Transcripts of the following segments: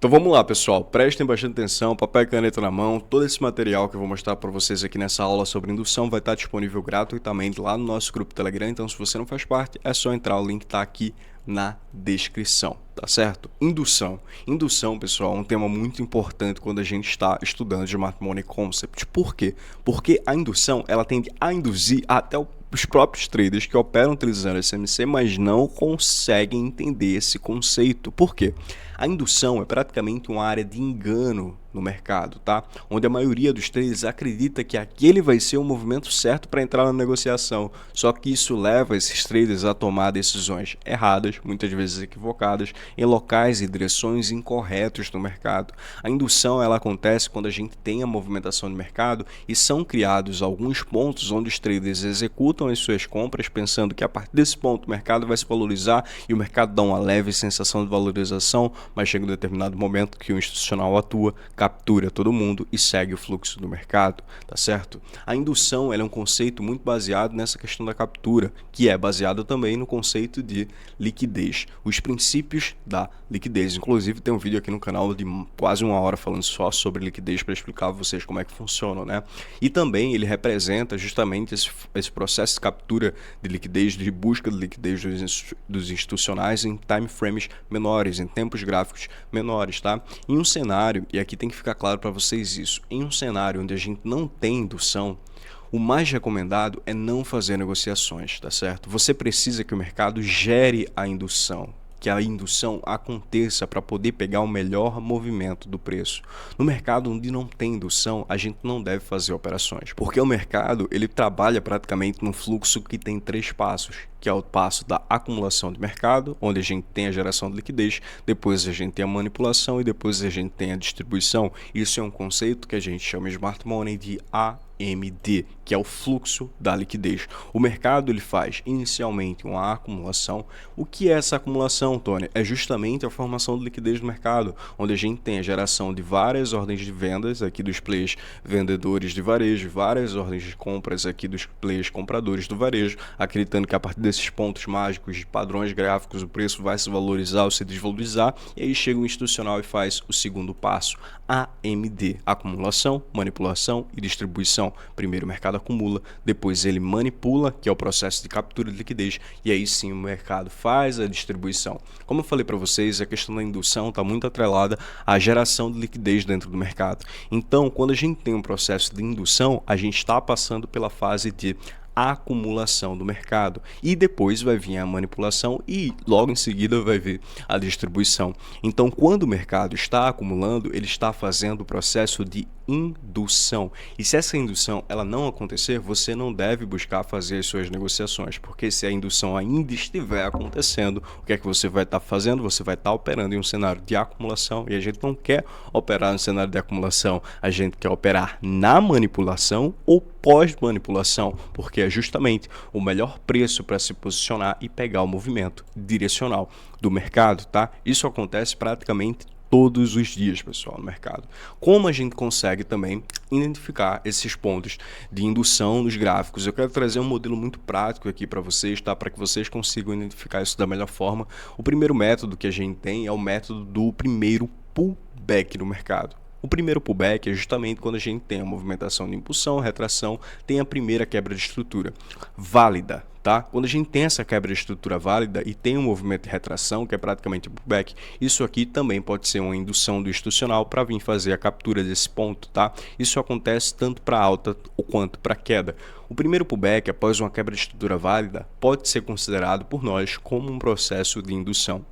Então vamos lá, pessoal, prestem bastante atenção, papel e caneta na mão. Todo esse material que eu vou mostrar para vocês aqui nessa aula sobre indução vai estar disponível gratuitamente lá no nosso grupo Telegram. Então, se você não faz parte, é só entrar, o link está aqui na descrição, tá certo? Indução, pessoal, é um tema muito importante quando a gente está estudando Smart Money Concept. Por quê? Porque a indução, ela tende a induzir até os próprios traders que operam utilizando SMC, mas não conseguem entender esse conceito. Por quê? A indução é praticamente uma área de engano no mercado, tá? Onde a maioria dos traders acredita que aquele vai ser o movimento certo para entrar na negociação. Só que isso leva esses traders a tomar decisões erradas, muitas vezes equivocadas, em locais e direções incorretos no mercado. A indução ela acontece quando a gente tem a movimentação de mercado e são criados alguns pontos onde os traders executam as suas compras pensando que a partir desse ponto o mercado vai se valorizar e o mercado dá uma leve sensação de valorização, mas chega um determinado momento que o institucional atua, captura todo mundo e segue o fluxo do mercado, tá certo? A indução ela é um conceito muito baseado nessa questão da captura, que é baseado também no conceito de liquidez, os princípios da liquidez. Inclusive tem um vídeo aqui no canal de quase 1 hora falando só sobre liquidez para explicar a vocês como é que funciona, né? E também ele representa justamente esse processo de captura de liquidez, de busca de liquidez dos institucionais em time frames menores, em tempos gráficos menores, tá? Em um cenário, e aqui tem que ficar claro para vocês isso, em um cenário onde a gente não tem indução, o mais recomendado é não fazer negociações, tá certo? Você precisa que o mercado gere a indução, que a indução aconteça para poder pegar o melhor movimento do preço. No mercado onde não tem indução, a gente não deve fazer operações, porque o mercado ele trabalha praticamente num fluxo que tem 3 passos, que é o passo da acumulação de mercado, onde a gente tem a geração de liquidez, depois a gente tem a manipulação e depois a gente tem a distribuição. Isso é um conceito que a gente chama em Smart Money de AMD, que é o fluxo da liquidez. O mercado ele faz inicialmente uma acumulação. O que é essa acumulação, Tony? É justamente a formação de liquidez do mercado, onde a gente tem a geração de várias ordens de vendas aqui dos players vendedores de varejo, várias ordens de compras aqui dos players compradores do varejo, acreditando que a partir desses pontos mágicos de padrões gráficos o preço vai se valorizar ou se desvalorizar, e aí chega o institucional e faz o segundo passo, AMD, acumulação, manipulação e distribuição. Primeiro o mercado acumula, depois ele manipula, que é o processo de captura de liquidez, e aí sim o mercado faz a distribuição. Como eu falei para vocês, a questão da indução está muito atrelada à geração de liquidez dentro do mercado. Então, quando a gente tem um processo de indução, a gente está passando pela fase de acumulação do mercado e depois vai vir a manipulação e logo em seguida vai vir a distribuição. Então, quando o mercado está acumulando, ele está fazendo o processo de indução. E se essa indução ela não acontecer, você não deve buscar fazer as suas negociações, porque se a indução ainda estiver acontecendo, o que é que você vai estar fazendo? Você vai estar operando em um cenário de acumulação e a gente não quer operar no cenário de acumulação, a gente quer operar na manipulação ou pós-manipulação, porque é justamente o melhor preço para se posicionar e pegar o movimento direcional do mercado, tá? Isso acontece praticamente todos os dias, pessoal, no mercado. Como a gente consegue também identificar esses pontos de indução nos gráficos? Eu quero trazer um modelo muito prático aqui para vocês, tá? Para que vocês consigam identificar isso da melhor forma. O primeiro método que a gente tem é o método do primeiro pullback no mercado. O primeiro pullback é justamente quando a gente tem a movimentação de impulsão, retração, tem a primeira quebra de estrutura válida, tá? Quando a gente tem essa quebra de estrutura válida e tem um movimento de retração, que é praticamente o pullback, isso aqui também pode ser uma indução do institucional para vir fazer a captura desse ponto, tá? Isso acontece tanto para alta quanto para queda. O primeiro pullback, após uma quebra de estrutura válida, pode ser considerado por nós como um processo de indução,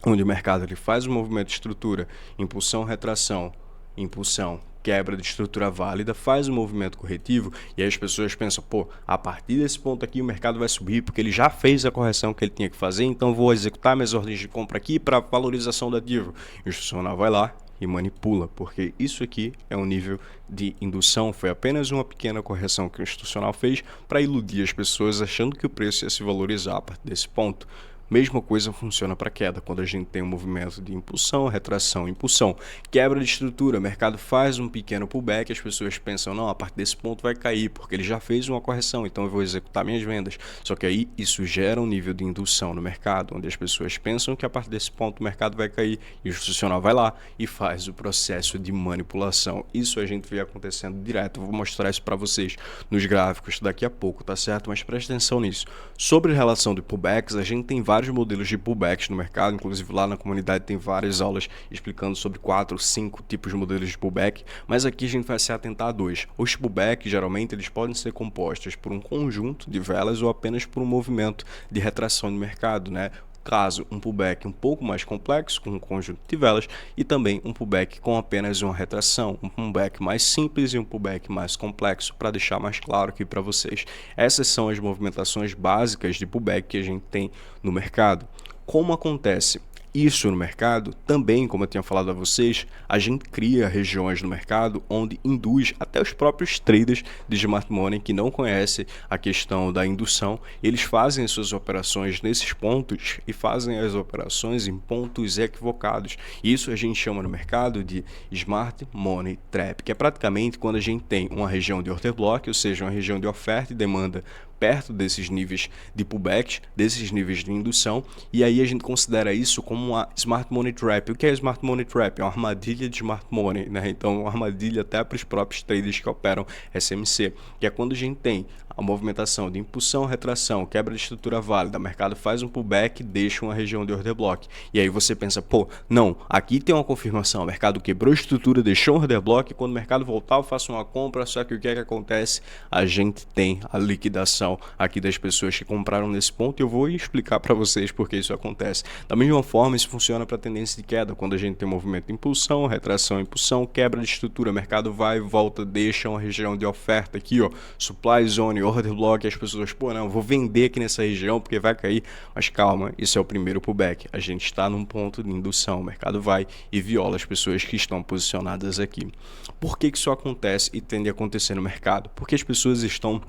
onde o mercado ele faz o movimento de estrutura, impulsão, retração, impulsão, quebra de estrutura válida, faz um movimento corretivo e aí as pessoas pensam, pô, a partir desse ponto aqui o mercado vai subir porque ele já fez a correção que ele tinha que fazer, então vou executar minhas ordens de compra aqui para valorização do ativo. O institucional vai lá e manipula, porque isso aqui é um nível de indução, foi apenas uma pequena correção que o institucional fez para iludir as pessoas achando que o preço ia se valorizar a partir desse ponto. Mesma coisa funciona para queda, quando a gente tem um movimento de impulsão, retração, impulsão, quebra de estrutura, o mercado faz um pequeno pullback, as pessoas pensam, não, a partir desse ponto vai cair, porque ele já fez uma correção, então eu vou executar minhas vendas. Só que aí isso gera um nível de indução no mercado, onde as pessoas pensam que a partir desse ponto o mercado vai cair, e o institucional vai lá e faz o processo de manipulação. Isso a gente vê acontecendo direto, eu vou mostrar isso para vocês nos gráficos daqui a pouco, tá certo? Mas preste atenção nisso. Sobre relação de pullbacks, a gente tem vários modelos de pullbacks no mercado, inclusive lá na comunidade tem várias aulas explicando sobre 4, 5 tipos de modelos de pullback, mas aqui a gente vai se atentar a 2. Os pullbacks, geralmente, eles podem ser compostos por um conjunto de velas ou apenas por um movimento de retração de mercado, né? Caso um pullback um pouco mais complexo, com um conjunto de velas, e também um pullback com apenas uma retração, um pullback mais simples e um pullback mais complexo, para deixar mais claro aqui para vocês. Essas são as movimentações básicas de pullback que a gente tem no mercado. Como acontece isso no mercado? Também, como eu tinha falado a vocês, a gente cria regiões no mercado onde induz até os próprios traders de smart money que não conhecem a questão da indução, eles fazem as suas operações nesses pontos e fazem as operações em pontos equivocados. Isso a gente chama no mercado de smart money trap, que é praticamente quando a gente tem uma região de order block, ou seja, uma região de oferta e demanda perto desses níveis de pullback, desses níveis de indução, e aí a gente considera isso como uma Smart Money Trap. O que é Smart Money Trap? É uma armadilha de Smart Money, né? Então, uma armadilha até para os próprios traders que operam SMC, que é quando a gente tem a movimentação de impulsão, retração, quebra de estrutura válida, o mercado faz um pullback, deixa uma região de order block. E aí você pensa, pô, não, aqui tem uma confirmação, o mercado quebrou a estrutura, deixou um order block, quando o mercado voltar eu faço uma compra, só que o que é que acontece? A gente tem a liquidação aqui das pessoas que compraram nesse ponto, e eu vou explicar para vocês porque isso acontece. Da mesma forma, isso funciona para tendência de queda, quando a gente tem movimento de impulsão, retração, impulsão, quebra de estrutura, o mercado vai, volta, deixa uma região de oferta aqui, ó, supply zone, order block, as pessoas, pô, não, vou vender aqui nessa região porque vai cair, mas calma, isso é o primeiro pullback, a gente está num ponto de indução, o mercado vai e viola as pessoas que estão posicionadas aqui. Por que isso acontece e tende a acontecer no mercado? Porque as pessoas estão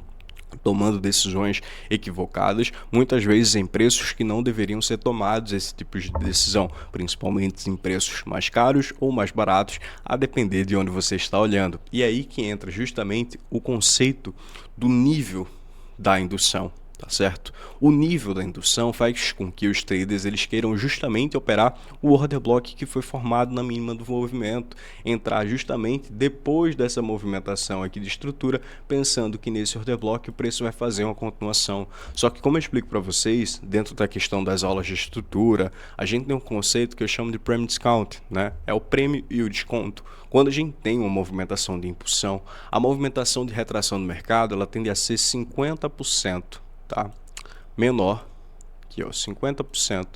tomando decisões equivocadas, muitas vezes em preços que não deveriam ser tomados esse tipo de decisão, principalmente em preços mais caros ou mais baratos, a depender de onde você está olhando. E é aí que entra justamente o conceito do nível da indução. Tá certo? O nível da indução faz com que os traders eles queiram justamente operar o order block que foi formado na mínima do movimento, entrar justamente depois dessa movimentação aqui de estrutura, pensando que nesse order block o preço vai fazer uma continuação. Só que, como eu explico para vocês, dentro da questão das aulas de estrutura, a gente tem um conceito que eu chamo de premium discount, né? É o prêmio e o desconto. Quando a gente tem uma movimentação de impulsão, a movimentação de retração no mercado ela tende a ser 50%. Tá? Menor, aqui ó, 50%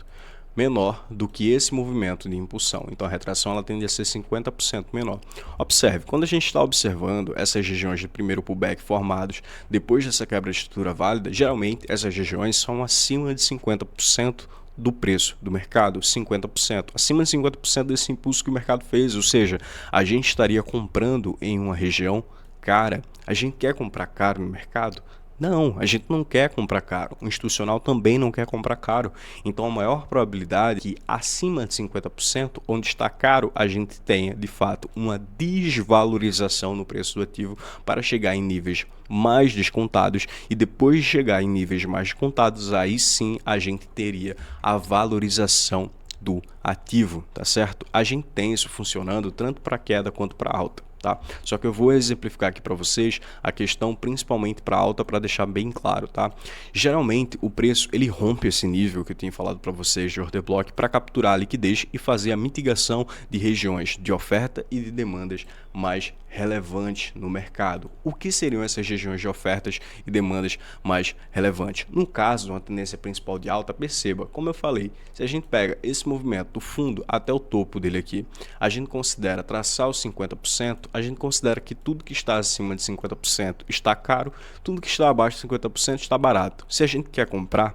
menor do que esse movimento de impulsão. Então a retração ela tende a ser 50% menor. Observe, quando a gente está observando essas regiões de primeiro pullback formados depois dessa quebra de estrutura válida, geralmente essas regiões são acima de 50% do preço do mercado, 50%, acima de 50% desse impulso que o mercado fez, ou seja, a gente estaria comprando em uma região cara. A gente quer comprar caro no mercado? Não, a gente não quer comprar caro, o institucional também não quer comprar caro, então a maior probabilidade é que acima de 50%, onde está caro, a gente tenha de fato uma desvalorização no preço do ativo para chegar em níveis mais descontados, e depois de chegar em níveis mais descontados, aí sim a gente teria a valorização do ativo, tá certo? A gente tem isso funcionando tanto para queda quanto para alta. Tá? Só que eu vou exemplificar aqui para vocês a questão principalmente para alta para deixar bem claro, tá? Geralmente o preço ele rompe esse nível que eu tinha falado para vocês de order block para capturar a liquidez e fazer a mitigação de regiões de oferta e de demandas mais relevantes no mercado. O que seriam essas regiões de ofertas e demandas mais relevantes? No caso de uma tendência principal de alta, perceba, como eu falei, se a gente pega esse movimento do fundo até o topo dele aqui, a gente considera traçar os 50%, a gente considera que tudo que está acima de 50% está caro, tudo que está abaixo de 50% está barato. Se a gente quer comprar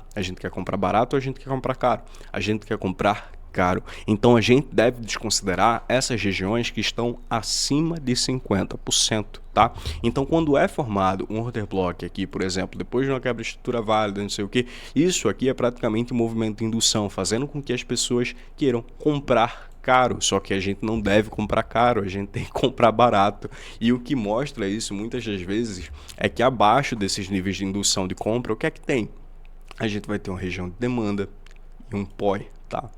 barato ou a gente quer comprar caro? A gente quer comprar caro. Então a gente deve desconsiderar essas regiões que estão acima de 50%, tá? Então quando é formado um order block aqui, por exemplo, depois de uma quebra de estrutura válida, não sei o que, isso aqui é praticamente um movimento de indução, fazendo com que as pessoas queiram comprar caro, só que a gente não deve comprar caro, a gente tem que comprar barato. E o que mostra isso muitas das vezes é que abaixo desses níveis de indução de compra, o que é que tem? A gente vai ter uma região de demanda e um POI, tá?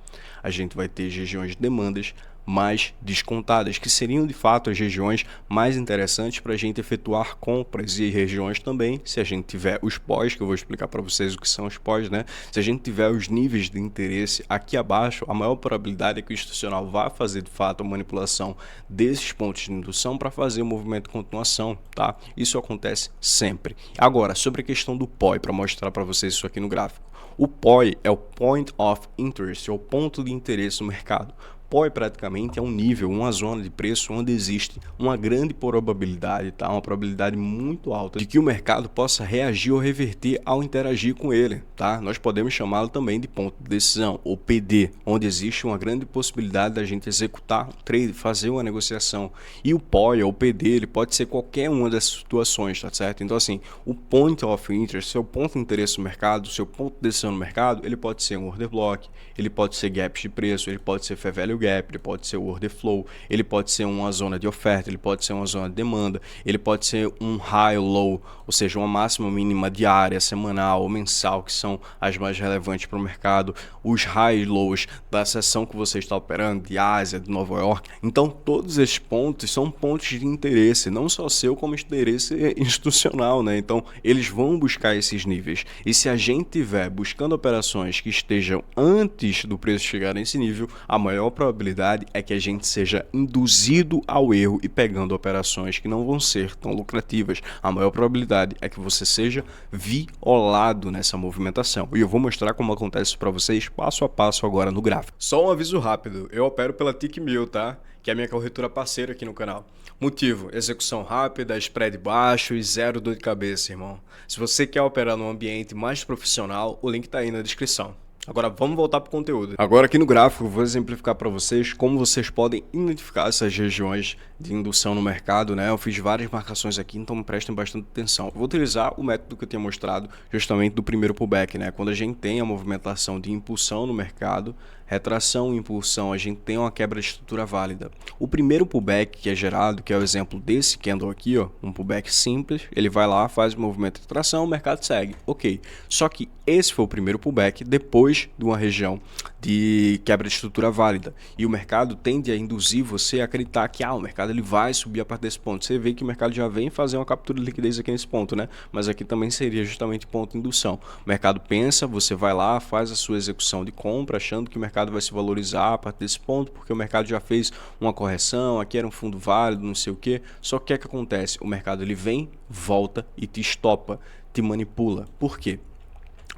A gente vai ter regiões de demandas mais descontadas, que seriam de fato as regiões mais interessantes para a gente efetuar compras, e regiões também, se a gente tiver os POIs, que eu vou explicar para vocês o que são os POIs, né? Se a gente tiver os níveis de interesse aqui abaixo, a maior probabilidade é que o institucional vá fazer de fato a manipulação desses pontos de indução para fazer o movimento de continuação, tá? Isso acontece sempre. Agora, sobre a questão do POI, para mostrar para vocês isso aqui no gráfico. O POI é o Point of Interest, é o ponto de interesse no mercado. POI praticamente é um nível, uma zona de preço onde existe uma grande probabilidade, tá? Uma probabilidade muito alta de que o mercado possa reagir ou reverter ao interagir com ele, tá? Nós podemos chamá-lo também de ponto de decisão, ou PD, onde existe uma grande possibilidade da gente executar um trade, fazer uma negociação. E o POI ou PD, ele pode ser qualquer uma dessas situações, tá certo? Então assim, o Point of Interest, seu ponto de interesse no mercado, seu ponto de decisão no mercado, ele pode ser um order block, ele pode ser gaps de preço, ele pode ser fair value gap, ele pode ser o order flow, ele pode ser uma zona de oferta, ele pode ser uma zona de demanda, ele pode ser um high low, ou seja, uma máxima mínima diária, semanal ou mensal, que são as mais relevantes para o mercado, os high lows da seção que você está operando, de Ásia, de Nova York. Então todos esses pontos são pontos de interesse, não só seu, como interesse institucional, né? Então eles vão buscar esses níveis, e se a gente tiver buscando operações que estejam antes do preço chegar nesse nível, a maior probabilidade é que a gente seja induzido ao erro e pegando operações que não vão ser tão lucrativas. A maior probabilidade é que você seja violado nessa movimentação. E eu vou mostrar como acontece isso para vocês passo a passo agora no gráfico. Só um aviso rápido, eu opero pela Tickmill, tá? Que é a minha corretora parceira aqui no canal. Motivo: execução rápida, spread baixo e zero dor de cabeça, irmão. Se você quer operar num ambiente mais profissional, o link tá aí na descrição. Agora vamos voltar para o conteúdo. Agora aqui no gráfico eu vou exemplificar para vocês como vocês podem identificar essas regiões de indução no mercado, né? Eu fiz várias marcações aqui, então prestem bastante atenção. Eu vou utilizar o método que eu tinha mostrado justamente do primeiro pullback, né? Quando a gente tem a movimentação de impulsão no mercado, retração e impulsão, a gente tem uma quebra de estrutura válida. O primeiro pullback que é gerado, que é o exemplo desse candle aqui, ó, um pullback simples, ele vai lá, faz o movimento de tração, o mercado segue, ok. Só que esse foi o primeiro pullback depois de uma região de quebra de estrutura válida, e o mercado tende a induzir você a acreditar que o mercado ele vai subir a partir desse ponto. Você vê que o mercado já vem fazer uma captura de liquidez aqui nesse ponto, né? Mas aqui também seria justamente ponto de indução. O mercado pensa, você vai lá, faz a sua execução de compra, achando que o mercado vai se valorizar a partir desse ponto, porque o mercado já fez uma correção, aqui era um fundo válido, não sei o que. Só que o que é que acontece? O mercado ele vem, volta e te estopa, te manipula. Por quê?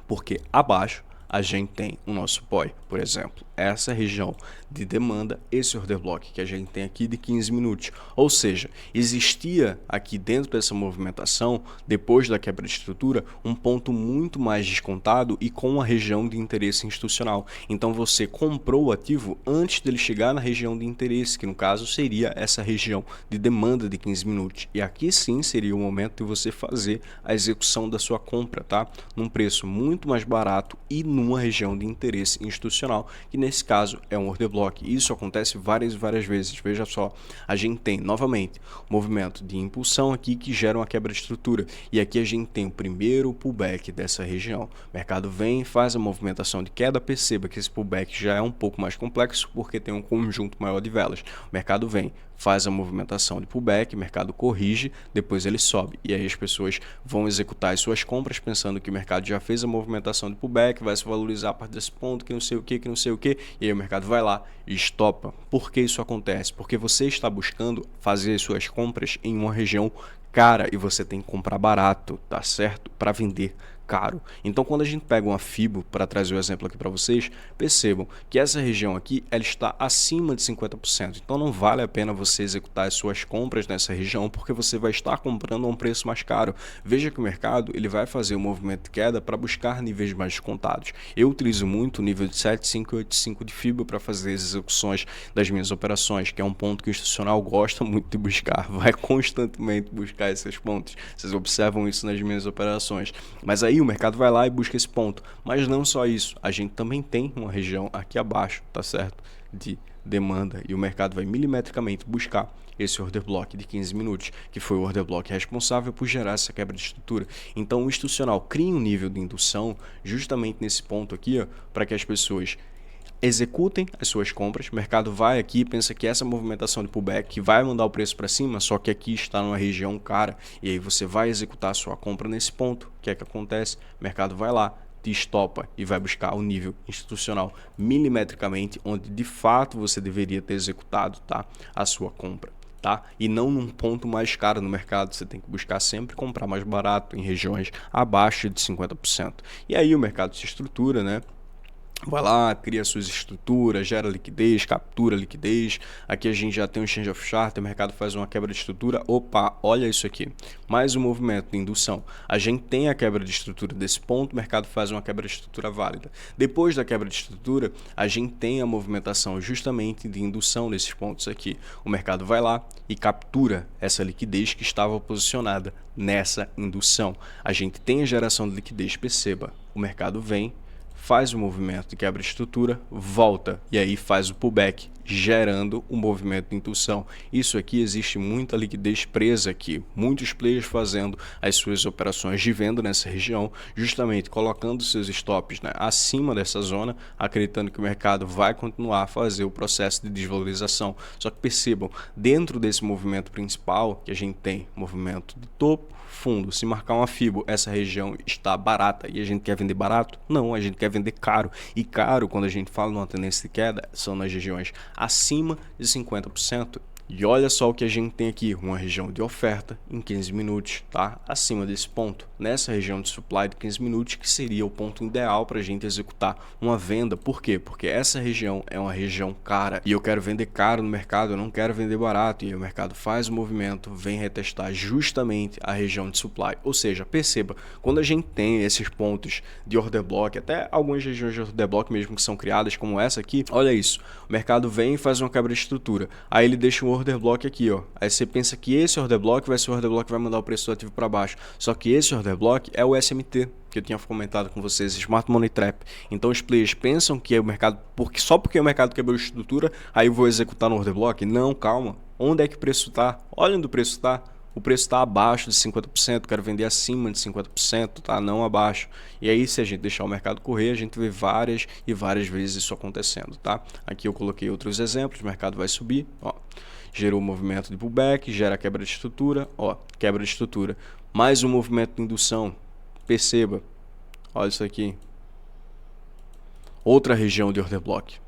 Porque abaixo a gente tem o nosso POI, por exemplo, essa região de demanda, esse order block que a gente tem aqui de 15 minutos. Ou seja, existia aqui dentro dessa movimentação, depois da quebra de estrutura, um ponto muito mais descontado e com uma região de interesse institucional. Então você comprou o ativo antes dele chegar na região de interesse, que no caso seria essa região de demanda de 15 minutos. E aqui sim seria o momento de você fazer a execução da sua compra, tá? Num preço muito mais barato e numa região de interesse institucional, que nesse caso é um order block. Isso acontece várias vezes. Veja só, a gente tem novamente movimento de impulsão aqui que gera uma quebra de estrutura, e aqui a gente tem o primeiro pullback dessa região. O mercado vem, faz a movimentação de queda. Perceba que esse pullback já é um pouco mais complexo porque tem um conjunto maior de velas. O mercado vem, faz a movimentação de pullback, o mercado corrige, depois ele sobe, e aí as pessoas vão executar as suas compras pensando que o mercado já fez a movimentação de pullback, vai se valorizar a partir desse ponto, que não sei o que, e aí o mercado vai lá e estopa. Por que isso acontece? Porque você está buscando fazer as suas compras em uma região cara e você tem que comprar barato, tá certo? Para vender caro. Então, quando a gente pega uma FIBO, para trazer o exemplo aqui para vocês, percebam que essa região aqui ela está acima de 50%. Então, não vale a pena você executar as suas compras nessa região, porque você vai estar comprando a um preço mais caro. Veja que o mercado ele vai fazer um movimento de queda para buscar níveis mais descontados. Eu utilizo muito o nível de 75 e 85 de FIBO para fazer as execuções das minhas operações, que é um ponto que o institucional gosta muito de buscar, vai constantemente buscar esses pontos. Vocês observam isso nas minhas operações. Mas aí o mercado vai lá e busca esse ponto. Mas não só isso, a gente também tem uma região aqui abaixo, tá certo? De demanda, e o mercado vai milimetricamente buscar esse order block de 15 minutos, que foi o order block responsável por gerar essa quebra de estrutura. Então o institucional cria um nível de indução justamente nesse ponto aqui, para que as pessoas executem as suas compras. O mercado vai aqui, pensa que essa movimentação de pullback vai mandar o preço para cima, só que aqui está numa região cara, e aí você vai executar a sua compra nesse ponto. O que é que acontece? O mercado vai lá, te estopa e vai buscar o nível institucional milimetricamente, onde de fato você deveria ter executado, tá, a sua compra. Tá? E não num ponto mais caro no mercado. Você tem que buscar sempre comprar mais barato em regiões abaixo de 50%. E aí o mercado se estrutura, né? Vai lá, cria suas estruturas, gera liquidez, captura liquidez. Aqui a gente já tem um exchange of chart, o mercado faz uma quebra de estrutura. Opa, olha isso aqui. Mais um movimento de indução. A gente tem a quebra de estrutura desse ponto, o mercado faz uma quebra de estrutura válida. Depois da quebra de estrutura, a gente tem a movimentação justamente de indução nesses pontos aqui. O mercado vai lá e captura essa liquidez que estava posicionada nessa indução. A gente tem a geração de liquidez, perceba. O mercado vem, faz o movimento de quebra de estrutura, volta e aí faz o pullback, gerando um movimento de indução. Isso aqui existe muita liquidez presa aqui, muitos players fazendo as suas operações de venda nessa região, justamente colocando seus stops, né, acima dessa zona, acreditando que o mercado vai continuar a fazer o processo de desvalorização. Só que percebam, dentro desse movimento principal, que a gente tem movimento de topo, fundo, se marcar uma FIBO, essa região está barata e a gente quer vender barato? Não, a gente quer vender caro. E caro, quando a gente fala numa tendência de queda, são nas regiões acima de 50%. E olha só o que a gente tem aqui, uma região de oferta em 15 minutos, tá? Acima desse ponto, nessa região de supply de 15 minutos, que seria o ponto ideal para a gente executar uma venda. Por quê? Porque essa região é uma região cara e eu quero vender caro no mercado, eu não quero vender barato. E aí o mercado faz o movimento, vem retestar justamente a região de supply. Ou seja, perceba, quando a gente tem esses pontos de order block, até algumas regiões de order block mesmo que são criadas, como essa aqui, olha isso, o mercado vem e faz uma quebra de estrutura, aí ele deixa um order block aqui, ó. Aí você pensa que esse order block vai ser o order block que vai mandar o preço do ativo para baixo. Só que esse order block é o SMT, que eu tinha comentado com vocês, Smart Money Trap. Então os players pensam que é o mercado, só porque o mercado quebrou a estrutura, aí eu vou executar no order block? Não, calma. Onde é que o preço está? Olha onde o preço está. O preço está abaixo de 50%, quero vender acima de 50%, tá? Não abaixo. E aí, se a gente deixar o mercado correr, a gente vê várias e várias vezes isso acontecendo, tá? Aqui eu coloquei outros exemplos, o mercado vai subir, ó. Gerou um movimento de pullback, gera quebra de estrutura, ó, quebra de estrutura. Mais um movimento de indução, perceba, olha isso aqui. Outra região de order block.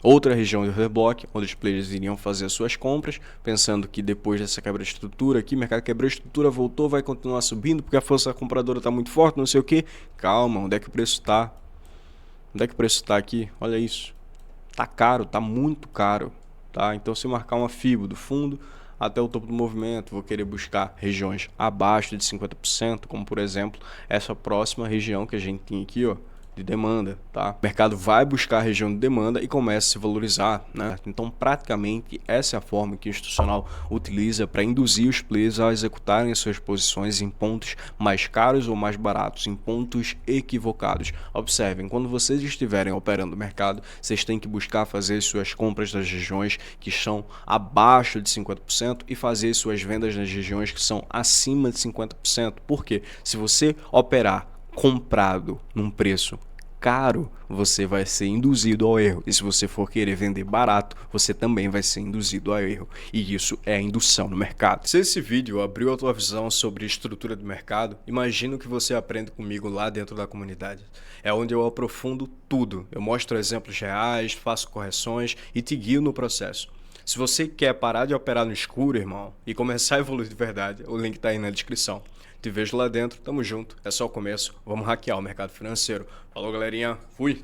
Outra região de order block, onde os players iriam fazer as suas compras, pensando que depois dessa quebra de estrutura aqui, o mercado quebrou a estrutura, voltou, vai continuar subindo, porque a força compradora está muito forte, não sei o que. Calma, onde é que o preço está? Onde é que o preço está aqui? Olha isso. Está caro, está muito caro. Tá? Então, se eu marcar uma FIBO do fundo até o topo do movimento, vou querer buscar regiões abaixo de 50%, como por exemplo, essa próxima região que a gente tem aqui, ó, de demanda, tá? O mercado vai buscar a região de demanda e começa a se valorizar, né? Então, praticamente, essa é a forma que o institucional utiliza para induzir os players a executarem as suas posições em pontos mais caros ou mais baratos, em pontos equivocados. Observem, quando vocês estiverem operando o mercado, vocês têm que buscar fazer suas compras das regiões que estão abaixo de 50% e fazer suas vendas nas regiões que são acima de 50%. Por quê? Se você operar comprado num preço caro, você vai ser induzido ao erro. E se você for querer vender barato, você também vai ser induzido ao erro. E isso é a indução no mercado. Se esse vídeo abriu a tua visão sobre estrutura do mercado, imagino que você aprende comigo lá dentro da comunidade. É onde eu aprofundo tudo. Eu mostro exemplos reais, faço correções e te guio no processo. Se você quer parar de operar no escuro, irmão, e começar a evoluir de verdade, o link tá aí na descrição. Te vejo lá dentro, tamo junto, é só o começo, vamos hackear o mercado financeiro. Falou, galerinha, fui!